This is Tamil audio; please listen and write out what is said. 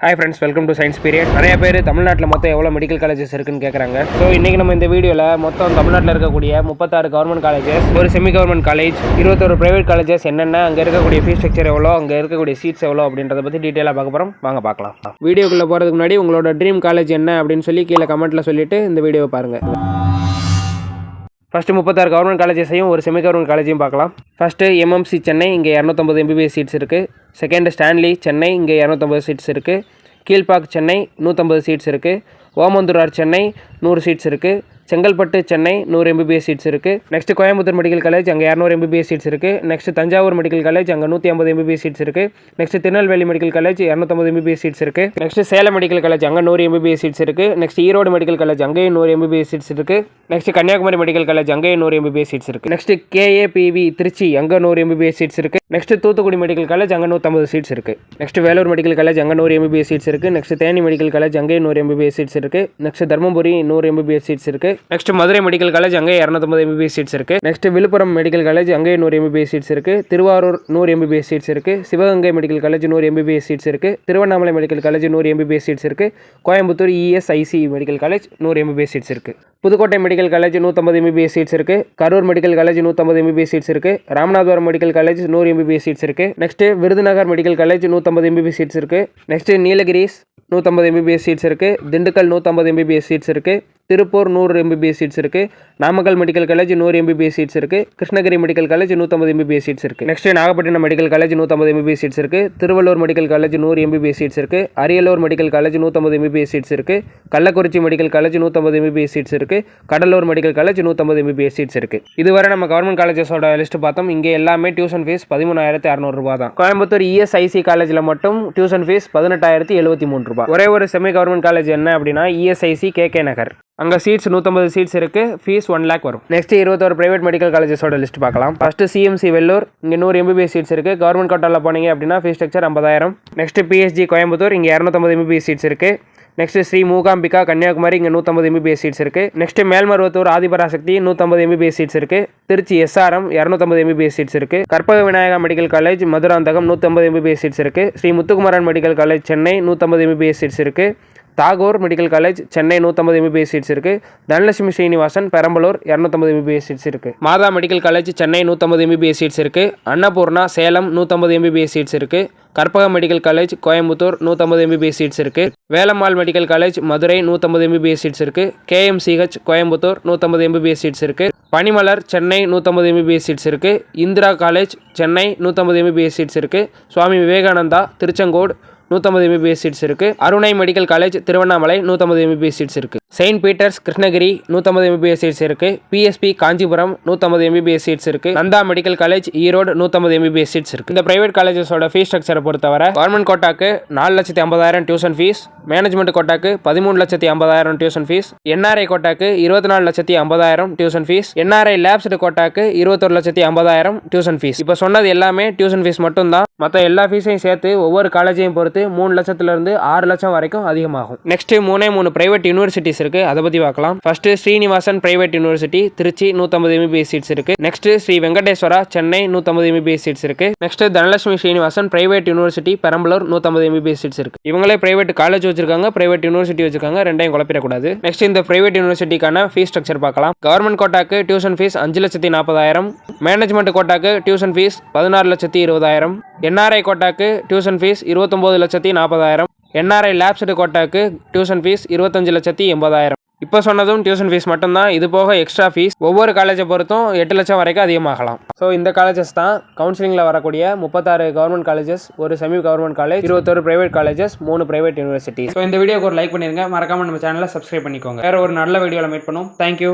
Hi friends, welcome to science period. நிறைய பேர் தமிழ்நாட்டில் மொத்தம் எவ்வளோ மெடிக்கல் காலேஜஸ் இருக்குன்னு கேட்குறாங்க. ஸோ இன்றைக்கி நம்ம இந்த வீடியோவில் மொத்தம் தமிழ்நாட்டில் இருக்கக்கூடிய 36 கவர்மெண்ட் காலேஜஸ், ஒரு semi government college, 21 private colleges என்னென்ன, அங்கே இருக்கக்கூடிய ஃபீஸ் ஸ்ட்ரக்சர் எவ்வளோ, அங்கே இருக்கக்கூடிய சீட்ஸ் எவ்வளோ அப்படின்றத பற்றி டீட்டெயிலாக பார்க்க போகிறோம். வாங்க பார்க்கலாம். வீடியோக்குள்ளே போகிறதுக்கு முன்னாடி உங்களோட ட்ரீம் காலேஜ் என்ன அப்படின்னு சொல்லி கீழே கமெண்ட்டில் சொல்லிவிட்டு இந்த வீடியோவை பாருங்கள். ஃபஸ்ட்டு 36 கவர்மெண்ட் காலேஜஸையும் ஒரு செமி கவர்மெண்ட் காலேஜையும் பார்க்கலாம். ஃபஸ்ட்டு எம்எம்சி சென்னை, இங்கே 250 MBBS சீட்ஸ் இருக்குது. செகண்ட் ஸ்டான்லி சென்னை, இங்கே 250 சீட்ஸ் இருக்குது. கீழ்பாக் சென்னை 150 சீட்ஸ் இருக்குது. ஓமந்தூரார் சென்னை 100 சீட்ஸ் இருக்குது. செங்கல்பட்டு சென்னை 100 MBBS சீட்ஸ் இருக்குது. நெக்ஸ்ட் கோயம்புத்தூர் மெடிக்கல் காலேஜ், அங்கே 200 MBBS சீட்ஸ் இருக்குது. நெக்ஸ்ட் தஞ்சாவூர் மெடிக்கல் காலேஜ், அங்கே 150 MBBS சீட்ஸ் இருக்குது. Next Tirunelveli medical college 250 MBBS seats இருக்குது. நெக்ஸ்ட் சேலம் மெடிக்கல் காலேஜ், அங்கே 100 MBBS சீட்ஸ் இருக்குது. நெக்ஸ்ட் ஈரோடு மெடிக்கல் காலேஜ், அங்கேயும் 100 MBBS சீட்ஸ் இருக்குது. நெக்ஸ்ட் கன்னியாகுமரி மெடிக்கல் காலேஜ், அங்கேயும் 100 MBBS சீட்ஸ் இருக்குது. நெக்ஸ்ட் KAPV திருச்சி, அங்கே 100 MBBS சீட்ஸ் இருக்குது. நெக்ஸ்ட் தூத்துக்குடி மெடிக்கல் காலேஜ், அங்கே 150 சீட்ஸ் இருக்குது. நெக்ஸ்ட் வேலூர் மெடிக்கல் காலேஜ், அங்கே 100 MBBS சீட்ஸ் இருக்குது. நெக்ஸ்ட் தேனி மெடிக்கல் காலேஜ், அங்கேயும் 100 MBBS சீட்ஸ் இருக்குது. நெக்ஸ்ட் தர்மபுரி 100 MBBS சீட்ஸ் இருக்குது. நெக்ஸ்ட் மதுரை மெடிக்கல் காலேஜ், அங்கே 250 MBBS சீட்ஸ் இருக்குது. நெக்ஸ்ட் விழுப்புரம் மெடிக்கல் காலேஜ், அங்கே 100 MBBS சீட்ஸ் இருக்குது. திருவாரூர் 100 MBBS சீட்ஸ் இருக்குது. Sivaganga medical college 100 MBBS seats இருக்குது. Tiruvannamalai medical college 100 MBBS seats இருக்குது. Coimbatore ESIC medical college 100 MBBS seats இருக்குது. Pudukkottai medical college 150 MBBS seats இருக்குது. Karur medical college 150 MBBS seats இருக்குது. Ramanathapuram medical college 100 MBBS seats இருக்குது. Next Virudhunagar medical college 150 MBBS seats இருக்குது. நெக்ஸ்ட் நீலகிரிஸ் 150 MBBS சீட்ஸ் இருக்குது. திண்டுக்கல் 150 MBBS சீட்ஸ் இருக்குது. திருப்பூர் 100 MBBS சீட்ஸ் இருக்குது. Namakkal medical college 100 MBBS seats இருக்குது. Krishnagiri medical college 150 MBBS seats இருக்குது. Next Nagapattinam medical college 150 MBBS seats இருக்குது. Tiruvallur medical college 100 MBBS seats இருக்குது. Ariyalur medical college 150 MBBS seats இருக்குது. Kallakurichi medical college 150 MBBS seats இருக்குது. Cuddalore medical college 150 MBBS seats இருக்குது. இதுவரை நம்ம கவர்மெண்ட் காலேஜஸோட லிஸ்ட் பார்த்தோம். இங்கே எல்லாமே டியூஷன் ஃபீஸ் 13,600 ரூபா தான். கோயம்புத்தூர் ESIC காலேஜில் மட்டும் டியூஷன் ஃபீஸ் 18,073 ரூபா. ஒரே ஒரு செமி கவர்மெண்ட் காலேஜ் என்ன அப்படின்னா ESIC KK நகர். அங்கே சீட்ஸ் 150 சீட்ஸ் இருக்குது. ஃபீஸ் 1 lakh வரும். நெக்ஸ்ட் 21 பிரைவேட் மெடிக்கல் காலேஜஸோட லிஸ்ட் பார்க்கலாம். ஃபஸ்ட்டு CMC வெள்ளூர், இங்கே 100 MBBS சீட்ஸ் இருக்குது. கவர்மெண்ட் கோட்டாவில் போனீங்க அப்படின்னா fees structure 50,000. Next PSG Coimbatore, இங்கே 250 MBBS சீட்ஸ் இருக்குது. நெக்ஸ்ட் ஸ்ரீ மூகாம்பிகா கன்னியாகுமரி, இங்கே 150 MBBS சீட்ஸ் இருக்குது. Next Melmaruvathur Adiparasakthi 150 MBBS seats இருக்குது. திருச்சி SRM 250 MBBS சீட்ஸ் இருக்குது. Karpaga Vinayaga medical college Madurantakam 150 MBBS seats இருக்குது. Sri Muthukumaran medical college Chennai 150 MBBS seats இருக்குது. Tagore medical college Chennai 150 MBBS seats இருக்குது. தனலட்சுமி ஸ்ரீனிவாசன் பெரம்பலூர் 250 MBBS சீட்ஸ் இருக்குது. Matha medical college Chennai 150 MBBS seats இருக்குது. அன்னபூர்ணா சேலம் 150 MBBS சீட்ஸ் இருக்குது. Karpaga medical college Coimbatore 150 MBBS seats இருக்குது. Velammal medical college Madurai 150 MBBS seats இருக்குது. KMCH கோயம்புத்தூர் 150 MBBS சீட்ஸ் இருக்குது. பனிமலர் சென்னை 150 MBBS சீட்ஸ் இருக்குது. Indira college Chennai 150 MBBS seats இருக்குது. சுவாமி விவேகானந்தா திருச்செங்கோடு 150 MBBS சீட்ஸ் இருக்குது. Arunai medical college Tiruvannamalai 150 MBBS seats இருக்குது. Saint Peter's Krishnagiri 150 MBBS seats இருக்குது. PSP காஞ்சிபுரம் 150 MBBS சீட்ஸ் இருக்குது. Nandha medical college Erode 150 MBBS seats இருக்குது. இந்த பிரைவேட் காலேஜஸோட ஃபீஸ் ஸ்ட்ரக்சரை பொறுத்தவரை கவர்மெண்ட் கோட்டாக்கு 4,50,000 டியூஷன் ஃபீஸ், மேனேஜ்மெண்ட் கோட்டாக்கு 13,50,000 டியூஷன் ஃபீஸ், NRI கோட்டாக்கு 24,50,000 டியூஷன் ஃபீஸ், NRI லேப்ஸ்டு கோட்டாக்கு 21,50,000 டியூஷன் ஃபீஸ். இப்போ சொன்னது எல்லாமே டியூஷன் ஃபீஸ் மட்டும்தான். மற்ற எல்லா ஃபீஸையும் சேர்த்து ஒவ்வொரு காலேஜையும் பொறுத்து 3 லட்சத்திலிருந்து 6 லட்சம் வரைக்கும் அதிகமாகும். நெக்ஸ்ட் 3 பிரைவேட் யூனிவர்சிட்டிஸ் இருக்கு, அதை பத்தி பார்க்கலாம். First Srinivasan private university Trichy 150 MBBS seats இருக்கு. Next Sri Venkateswara Chennai 150 MBBS seats இருக்கு. Next Dhanalakshmi Srinivasan private university Perambalur 150 MBBS seats இருக்கு. இவங்களே பிரைவேட் காலேஜ் வச்சிருக்காங்க, பிரைவேட் யூனிவர்சிட்டி வச்சிருக்காங்க, ரெண்டையும் குழப்பிடக்கூடாது. நெக்ஸ்ட் இந்த பிரைவேட் யூனிவர்சிட்டிக்கான ஃபீஸ் ஸ்ட்ரக்சர் பார்க்கலாம். கவர்மெண்ட் கோட்டாக்கு டியூஷன் ஃபீஸ் 5,40,000, மேனேஜ்மெண்ட் கோட்டாக்கு டியூஷன் ஃபீஸ் 16,20,000, NRI கோட்டாக்கு டியூஷன் ஃபீஸ் 19,40,000, NRI லேப்ஸ்டு கோட்டாக்கு டியூஷன் ஃபீஸ் 25,80,000. இப்போ சொன்னதும் டியூஷன் ஃபீஸ் மட்டும்தான். இது போக எக்ஸ்ட்ரா ஃபீஸ் ஒவ்வொரு காலேஜை பொறுத்தும் 8 லட்சம் வரைக்கும் அதிகமாகலாம். ஸோ இந்த காலேஜஸ் தான் கவுன்சிலிங்கில் வரக்கூடிய 36 கவர்மெண்ட் காலேஜஸ், ஒரு semi government college, 21 private colleges, 3 private university. So இந்த வீடியோக்கு ஒரு லைக் பண்ணிருங்க, மறக்காம நம்ம சேனலை சப்ஸ்கிரைப் பண்ணிக்கோங்க. வேற ஒரு நல்ல வீடியோவில் மீட் பண்ணுவோம். தேங்க்யூ.